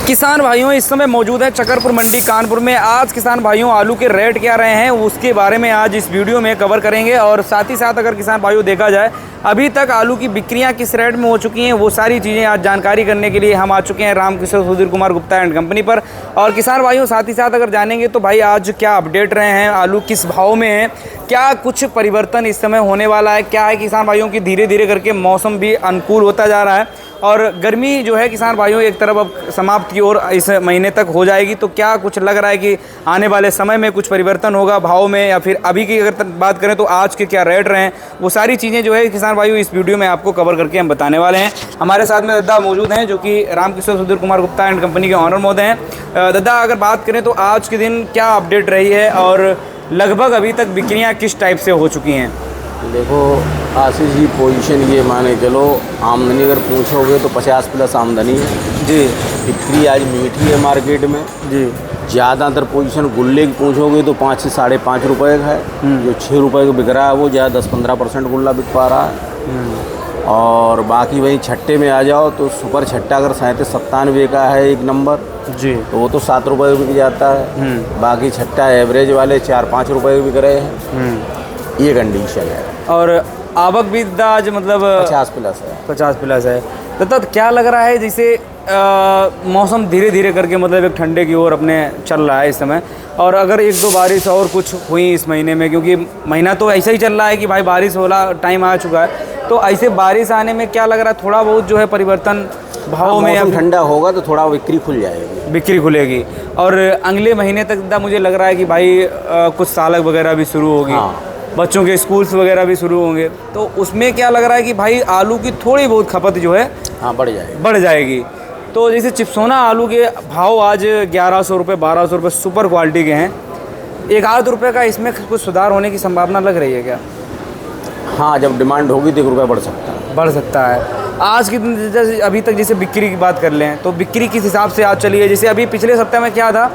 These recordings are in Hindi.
किसान भाइयों इस समय मौजूद है चकरपुर मंडी कानपुर में। आज किसान भाइयों आलू के रेट क्या रहे हैं उसके बारे में आज इस वीडियो में कवर करेंगे। और साथ ही साथ अगर किसान भाइयों देखा जाए अभी तक आलू की बिक्रियां किस रेट में हो चुकी हैं वो सारी चीज़ें आज जानकारी करने के लिए हम आ चुके हैं रामकिशोर सुधीर कुमार गुप्ता एंड कंपनी पर। और किसान भाइयों साथ ही साथ अगर जानेंगे तो भाई आज क्या अपडेट रहे हैं, आलू किस भाव में है, क्या कुछ परिवर्तन इस समय होने वाला है, क्या है किसान भाइयों की धीरे धीरे करके मौसम भी अनुकूल होता जा रहा है और गर्मी जो है किसान भाइयों एक तरफ अब समाप्त की ओर इस महीने तक हो जाएगी। तो क्या कुछ लग रहा है कि आने वाले समय में कुछ परिवर्तन होगा भाव में, या फिर अभी की अगर बात करें तो आज के क्या रेट रहे हैं वो सारी चीज़ें जो है किसान भाइयों इस वीडियो में आपको कवर करके हम बताने वाले हैं। हमारे साथ में दद्दा मौजूद हैं जो कि रामकिशोर सुधीर कुमार गुप्ता एंड कंपनी के ऑनर महोदय हैं। दद्दा अगर बात करें तो आज के दिन क्या अपडेट रही है और लगभग अभी तक बिक्रियाँ किस टाइप से हो चुकी हैं? देखो आशीष जी, पोजीशन ये माने चलो, आमदनी अगर पूछोगे तो 50+ आमदनी है जी। बिक्री आज मीठी है मार्केट में जी। ज़्यादातर पोजीशन गुल्ले की पूछोगे तो 5 से 5.5 रुपये का है। जो 6 रुपये का बिक रहा है वो ज़्यादा 10-15% गुल्ला बिक पा रहा है। और बाकी वही छट्टे में आ जाओ तो सुपर छट्टा अगर 37-97 का है एक नंबर जी तो वो तो 7 रुपये बिक जाता है। बाकी छट्टा एवरेज वाले 4-5 रुपये बिक रहे हैं। ये कंडीशन है। और आवक भी आज मतलब 50+ है। 50+ है। तो क्या लग रहा है जैसे मौसम धीरे धीरे करके मतलब एक ठंडे की ओर अपने चल रहा है इस समय, और अगर 1-2 बारिश और कुछ हुई इस महीने में, क्योंकि महीना तो ऐसा ही चल रहा है कि भाई बारिश वाला टाइम आ चुका है, तो ऐसे बारिश आने में क्या लग रहा है थोड़ा बहुत जो है परिवर्तन भाव में? मौसम ठंडा होगा तो थोड़ा बिक्री खुल जाएगी, बिक्री खुलेगी। और अगले महीने तक मुझे लग रहा है कि भाई कुछ सालक वगैरह भी शुरू होगी। हाँ। बच्चों के स्कूल्स वगैरह भी शुरू होंगे, तो उसमें क्या लग रहा है कि भाई आलू की थोड़ी बहुत खपत जो है हाँ बढ़ जाएगी। तो जैसे चिप्सोना आलू के भाव आज 1100 रुपये 1200 रुपये सुपर क्वालिटी के हैं। 1-8 रुपये का इसमें कुछ सुधार होने की संभावना लग रही है क्या? हाँ, जब डिमांड होगी तो 1 रुपया बढ़ सकता है। आज की जैसे अभी तक जैसे बिक्री की बात कर लें तो बिक्री किस हिसाब से आज चली है? जैसे अभी पिछले सप्ताह में क्या था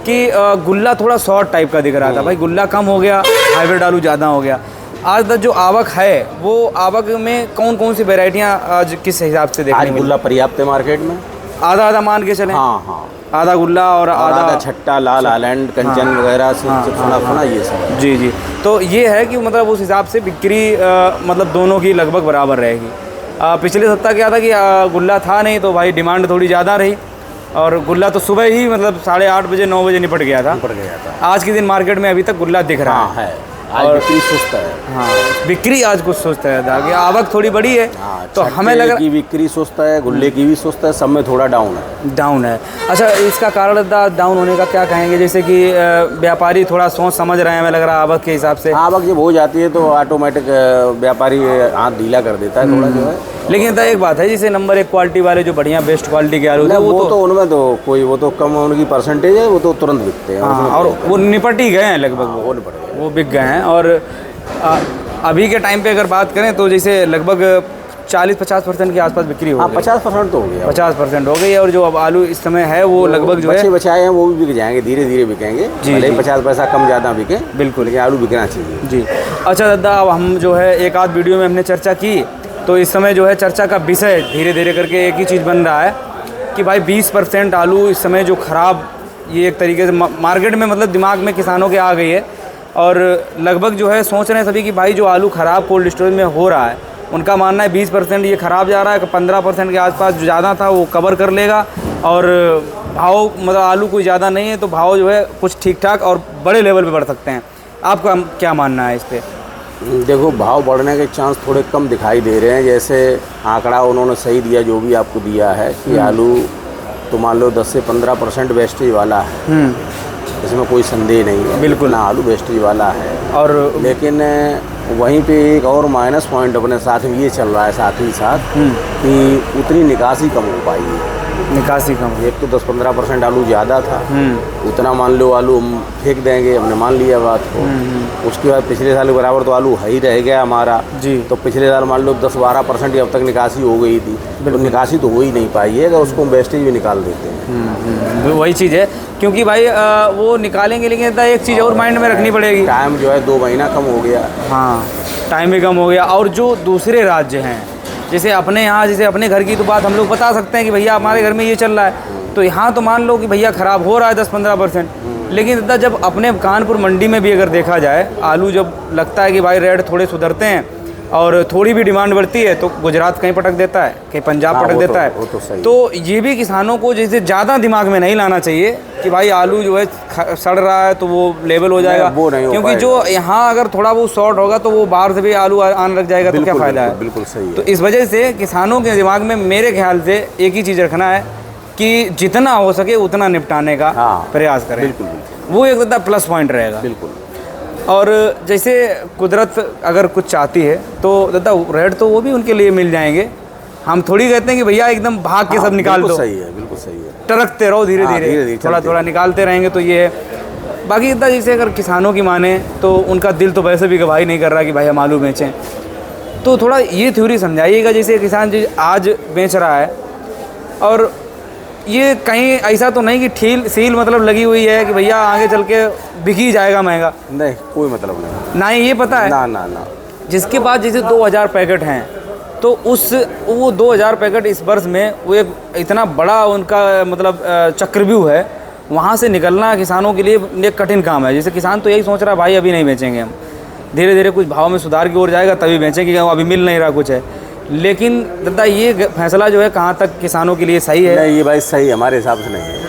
कि गुल्ला थोड़ा शॉर्ट टाइप का दिख रहा था, भाई गुल्ला कम हो गया, हाइब्रिड आलू ज़्यादा हो गया। आज तक जो आवक है वो आवक में कौन कौन सी वेराइटियाँ आज किस हिसाब से देखने मिली? गुल्ला पर्याप्त है मार्केट में, आधा मान के चलें। हाँ, आधा गुल्ला और आधा छट्टा, लाल आइलैंड, कंचन वगैरह से सुना ये सब जी। तो ये है कि मतलब उस हिसाब से बिक्री मतलब दोनों की लगभग बराबर रहेगी। पिछले सप्ताह क्या था कि गुल्ला था नहीं तो भाई डिमांड थोड़ी ज़्यादा रही, और गुल्ला तो सुबह ही मतलब 8:30 बजे 9 बजे निपट गया था। आज के दिन मार्केट में अभी तक गुल्ला दिख रहा है आज और बिक्री सुस्त है। हाँ, बिक्री आज कुछ सुस्त है, आगे आवक थोड़ी बड़ी है। तो हमें लग रहा है बिक्री सुस्त है, गुल्ले की भी सुस्त है, सब में थोड़ा डाउन है। अच्छा, इसका कारण डाउन होने का क्या कहेंगे? जैसे कि व्यापारी थोड़ा सोच समझ रहे हैं, हमें लग रहा है आवक के हिसाब से। आवक जब हो जाती है तो ऑटोमेटिक व्यापारी हाथ ढीला कर देता है थोड़ा जो है। लेकिन एक बात है, जैसे नंबर 1 क्वालिटी वाले जो बढ़िया बेस्ट क्वालिटी के आलू वो तो उनमें तो कोई वो तो कम उनकी परसेंटेज है, वो तो तुरंत बिकते हैं। और वो निपट ही गए हैं लगभग, वो बिक गए हैं। और अभी के टाइम पे अगर बात करें तो जैसे लगभग 40-50% के आसपास बिक्री हो गई। 50% तो हो गया, 50% हो गई है। और जो अब आलू इस समय है वो लगभग जो है बचाए हैं वो भी बिक जाएंगे, धीरे धीरे बिकेंगे जी। 50 पैसा कम ज़्यादा बिके बिल्कुल, लेकिन आलू बिकना चाहिए जी। अच्छा दादा, अब हम जो है एक आध वीडियो में हमने चर्चा की, तो इस समय जो है चर्चा का विषय धीरे धीरे करके एक ही चीज़ बन रहा है कि भाई 20% आलू इस समय जो ख़राब, ये एक तरीके से मार्केट में मतलब दिमाग में किसानों के आ गई है। और लगभग जो है सोच रहे हैं सभी कि भाई जो आलू ख़राब कोल्ड स्टोरेज में हो रहा है, उनका मानना है 20% ये ख़राब जा रहा है, 15% के आसपास जो ज़्यादा था वो कवर कर लेगा। और भाव मतलब आलू कोई ज़्यादा नहीं है तो भाव जो है कुछ ठीक ठाक और बड़े लेवल पे बढ़ सकते हैं। आपका क्या मानना है इस पर? देखो, भाव बढ़ने के चांस थोड़े कम दिखाई दे रहे हैं। जैसे आंकड़ा उन्होंने सही दिया जो भी आपको दिया है कि आलू तो मान लो 10 से 15% वेस्टेज वाला है, इसमें कोई संदेह नहीं है, बिल्कुल ना, आलू वेस्टेज वाला है। और लेकिन वहीं पे एक और माइनस पॉइंट अपने साथ में ये चल रहा है साथ ही साथ कि उतनी निकासी कम हो पाई है। निकासी कम, एक तो 10-15% आलू ज़्यादा था, उतना मान लो आलू हम फेंक देंगे, हमने मान लिया बात को। उसके बाद पिछले साल के बराबर तो आलू ही रह गया हमारा जी। तो पिछले साल मान लो 10-12% अब तक निकासी हो गई थी, तो निकासी तो हो ही नहीं पाई है, अगर उसको वेस्टेज भी निकाल देते हैं। वही चीज़ है, क्योंकि भाई वो निकालेंगे, लेकिन एक चीज़ और माइंड में रखनी पड़ेगी, टाइम जो है 2 महीना कम हो गया। हाँ, टाइम भी कम हो गया। और जो दूसरे राज्य हैं, जैसे अपने यहाँ, जैसे अपने घर की तो बात हम लोग बता सकते हैं कि भैया हमारे घर में ये चल रहा है, तो यहाँ तो मान लो कि भैया ख़राब हो रहा है 10-15%, लेकिन दादा जब अपने कानपुर मंडी में भी अगर देखा जाए, आलू जब लगता है कि भाई रेट थोड़े सुधरते हैं और थोड़ी भी डिमांड बढ़ती है तो गुजरात कहीं पटक देता है, कहीं पंजाब पटक देता है। वो तो सही तो ये भी किसानों को जैसे ज़्यादा दिमाग में नहीं लाना चाहिए कि भाई आलू जो है सड़ रहा है तो वो लेवल हो जाएगा, वो नहीं हो क्योंकि पाएगा। जो यहाँ अगर थोड़ा वो शॉर्ट होगा तो वो बाहर से भी आलू आने लग जाएगा, तो क्या फ़ायदा है। बिल्कुल सही है। तो इस वजह से किसानों के दिमाग में मेरे ख्याल से एक ही चीज़ रखना है कि जितना हो सके उतना निपटाने का प्रयास करें। बिल्कुल वो एक दादा प्लस पॉइंट रहेगा। बिल्कुल। और जैसे कुदरत अगर कुछ चाहती है तो दादा रेट तो वो भी उनके लिए मिल जाएंगे। हम थोड़ी कहते हैं कि भैया एकदम भाग के सब निकाल दो, सही है, बिल्कुल सही है। टरकते रहो धीरे धीरे, थोड़ा थोड़ा निकालते रहेंगे तो ये है। बाकी दादा जैसे अगर किसानों की माने तो उनका दिल तो वैसे भी गवाही नहीं कर रहा कि भाई हम आलू बेचें, तो थोड़ा ये थ्योरी समझाइएगा। जैसे किसान जी आज बेच रहा है और ये कहीं ऐसा तो नहीं कि सील मतलब लगी हुई है कि भैया आगे चल के बिक ही जाएगा महंगा, नहीं कोई मतलब नहीं, ना ही ये पता है ना। जिसके पास जैसे 2000 पैकेट हैं तो वो 2000 पैकेट इस वर्ष में वो एक इतना बड़ा उनका मतलब चक्रव्यूह है, वहाँ से निकलना किसानों के लिए एक कठिन काम है। जैसे किसान तो यही सोच रहा है भाई अभी नहीं बेचेंगे हम, धीरे धीरे कुछ भाव में सुधार की ओर जाएगा तभी बेचेंगे, अभी मिल नहीं रहा कुछ है। लेकिन दादा ये फैसला जो है कहाँ तक किसानों के लिए सही है? नहीं ये भाई सही हमारे हिसाब से नहीं है।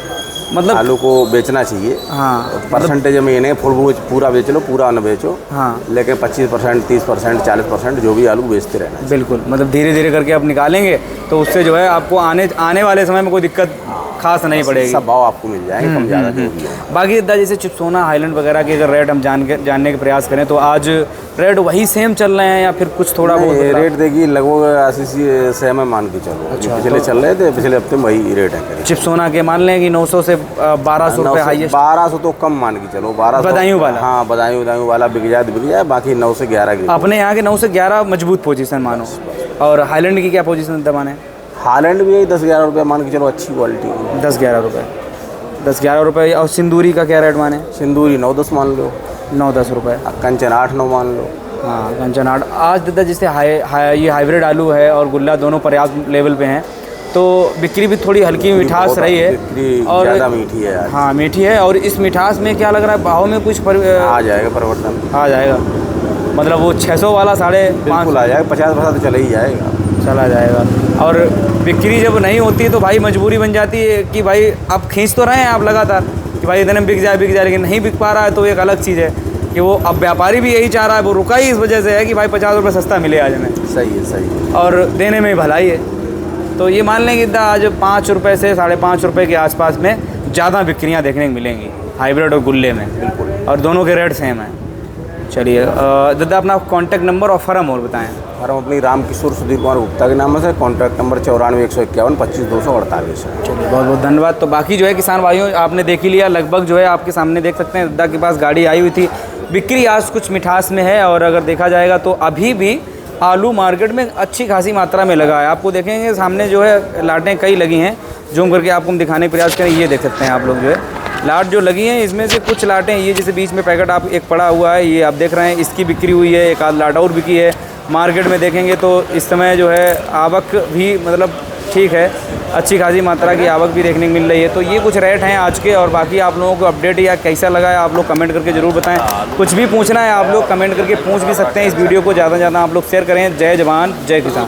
मतलब आलू को बेचना चाहिए। हाँ, परसेंटेज में ये नहीं फुल पूरा बेच लो, पूरा न बेचो। हाँ, लेकिन 25%, 30%, 40% जो भी आलू बेचते रहना। बिल्कुल, मतलब धीरे धीरे करके आप निकालेंगे तो उससे जो है आपको आने वाले समय में कोई दिक्कत खास नहीं पड़ेगी, सब भाव आपको मिल जाएंगे कम ज़्यादा जो भी है। बाकी दादा जैसे चिप्सोना, हाईलैंड वगैरह के अगर रेट हम जानने के प्रयास करें तो आज रेट वही सेम चल रहे हैं या फिर कुछ थोड़ा बहुत रेट देखिए लगभग 80 सेम है मान के चलो। अच्छा, पिछले चल रहे थे, पिछले हफ्ते में वही रेट है। चिप्सोना के मान लें कि 900 से 1200 रुपये हाईएस्ट। 1200 तो कम मान के चलो, 1200 बदायूं वाला। हाँ बदायूं वाला बिक जाए, बाकी 9 से 11 अपने यहाँ के 9 से 11 मजबूत पोजीशन मानो। और हाईलैंड की क्या पोजीशन दबाने? हाईलैंड भी यही 10-11 रुपये मान के चलो, अच्छी क्वालिटी है। 10-11 रुपये, 10-11 रुपये। और सिंदूरी का क्या रेट माने? सिंदूरी 9-10 मान लो, 9-10 रुपये। कंचन 8-9 मान लो। हाँ कंचन 8। आज दादा जैसे ये हाइब्रिड आलू है और गुल्ला दोनों पर्याप्त लेवल पे हैं तो बिक्री भी थोड़ी हल्की मिठास रही है और ज़्यादा मीठी है यार। हाँ मीठी है। और इस मिठास में क्या लग रहा है भाव में कुछ आ जाएगा परिवर्तन, आ जाएगा। मतलब वो 600 वाला 550 आ जाएगा, 50% तो चला ही जाएगा, चला जाएगा। और बिक्री जब नहीं होती है तो भाई मजबूरी बन जाती है कि भाई आप खींच तो रहे हैं आप लगातार कि भाई इतने में बिक जाए, लेकिन नहीं बिक पा रहा है तो एक अलग चीज़ है कि वो अब व्यापारी भी यही चाह रहा है, वो रुका ही इस वजह से है कि भाई 50 रुपये सस्ता मिले आज हमें। सही है। और देने में भलाई है। तो ये मान लें कि आज 5 रुपये से 5.5 रुपये के आसपास में ज़्यादा बिक्रियाँ देखने को मिलेंगी हाइब्रिड और गुल्ले में। बिल्कुल। और दोनों के रेट सेम हैं। चलिए दादा अपना कॉन्टैक्ट नंबर और फर्म और बताएं। फर्म अपनी रामकिशोर सुधीर कुमार गुप्ता के नाम से, कॉन्टैक्ट नंबर 94 151 25 248 है। चलिए बहुत बहुत धन्यवाद। तो बाकी जो है किसान भाइयों आपने देख ही लिया, लगभग जो है आपके सामने देख सकते हैं दादा के पास गाड़ी आई हुई थी। बिक्री आज कुछ मिठास में है और अगर देखा जाएगा तो अभी भी आलू मार्केट में अच्छी खासी मात्रा में लगा है। आपको देखेंगे सामने जो है लाटें कई लगी हैं, जूम करके आपको हम दिखाने का प्रयास करें। ये देख सकते हैं आप लोग जो है लाट जो लगी हैं, इसमें से कुछ लाटें ये जैसे बीच में पैकेट आप एक पड़ा हुआ है ये आप देख रहे हैं, इसकी बिक्री हुई है, एक आध लाट और बिकी है। मार्केट में देखेंगे तो इस समय जो है आवक भी मतलब ठीक है, अच्छी खासी मात्रा की आवक भी देखने को मिल रही है। तो ये कुछ रेट हैं आज के। और बाकी आप लोगों को अपडेट या कैसा लगा है आप लोग कमेंट करके ज़रूर बताएं। कुछ भी पूछना है आप लोग कमेंट करके पूछ भी सकते हैं। इस वीडियो को ज़्यादा से ज़्यादा आप लोग शेयर करें। जय जवान जय किसान।